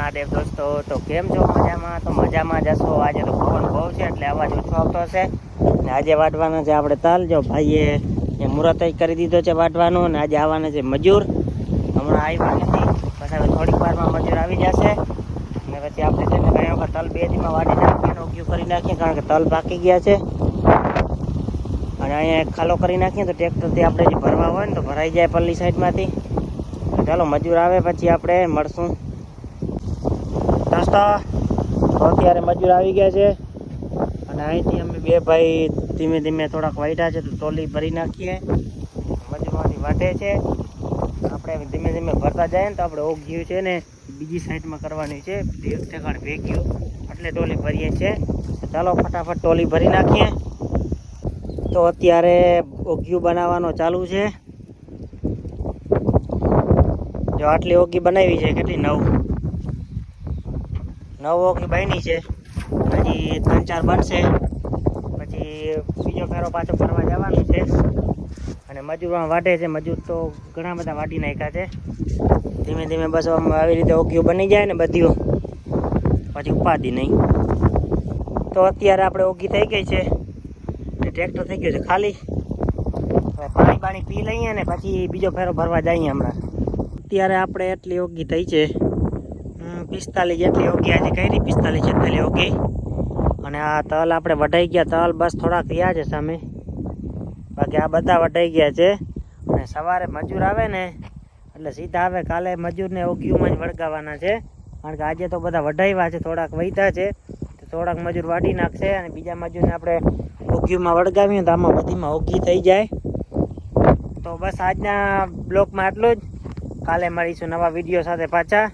મહાદેવ દોસ્તો, તો કેમ છો? મજામાં? તો મજામાં જશો. આજે તો પવન બહુ છે એટલે અવાજ ઓછો આવતો હશે. ને આજે વાટવાના છે આપણે તલ. જો ભાઈએ એ મુહૂર્ત કરી દીધો છે વાટવાનો, અને આજે આવવાના છે મજૂર. હમણાં આવ્યા નથી, બસ હવે થોડીક વારમાં મજૂર આવી જશે. અને પછી આપણે છે ને ઘણી વખત તલ 2 દીમાં વાટી નાખીએ ને ઓગ્યું કરી નાખીએ, કારણ કે તલ પાકી ગયા છે. અને અહીંયા ખાલો કરી નાખીએ તો ટ્રેક્ટરથી આપણે જે ભરવા હોય ને તો ભરાઈ જાય પલ્લી સાઈડમાંથી. ચાલો મજૂર આવે પછી આપણે મળશું. દોસ્તો, અત્યારે મજૂર આવી ગયા છે અને અહીંથી અમે 2 ભાઈ ધીમે ધીમે થોડાક વાઢ્યા છે તો ટોલી ભરી નાખીએ. મજૂરમાંથી વાટે છે, આપણે ધીમે ધીમે ભરતા જાય ને તો આપણે ઓગ્યું છે ને બીજી સાઈડમાં કરવાની છે, એક ઠેકાણ ભેગ્યું એટલે ટોલી ભરીએ છીએ. ચાલો ફટાફટ ટોલી ભરી નાખીએ. તો અત્યારે ઓગ્યું બનાવવાનો ચાલુ છે. જો આટલી ઓગી બનાવી છે, કેટલી 9 ઓગી બની છે. હજી 3-4 બનશે, પછી બીજો ફેરો પાછો ફરવા જવાનું છે. અને મજૂરમાં વાટે છે, મજૂર તો ઘણા બધા વાટી નાખ્યા છે. ધીમે ધીમે બસ આવી રીતે ઓગીઓ બની જાય ને બધીઓ, પછી ઉપાધિ નહીં. તો અત્યારે આપણે ઓગી થઈ ગઈ છે, ટ્રેક્ટર થઈ ગયું છે ખાલી. હવે પાણી પી લઈએ ને પછી બીજો ફેરો ભરવા જઈએ હમણાં. અત્યારે આપણે એટલી ઓગી થઈ છે, 45 જેટલી ઓગી આજે કરી, 45-46 ઓગી. અને આ તલ આપણે વઢાઈ ગયા, તલ બસ થોડાક રહ્યા છે સામે, બાકી આ બધા વઢાઈ ગયા છે. અને સવારે મજૂર આવે ને એટલે સીધા આવે. કાલે મજૂરને ઓગીઓમાં જ વળગાવવાના છે, કારણ કે આજે તો બધા વઢાવ્યા છે, થોડાક વહીતા છે તો થોડાક મજૂર વાટી નાખશે. અને બીજા મજૂરને આપણે ઓગીઓમાં વળગાવીએ તો આમાં બધીમાં ઓગી થઈ જાય. તો બસ આજના બ્લોગમાં આટલું જ. કાલે મળીશું નવા વિડીયો સાથે પાછા.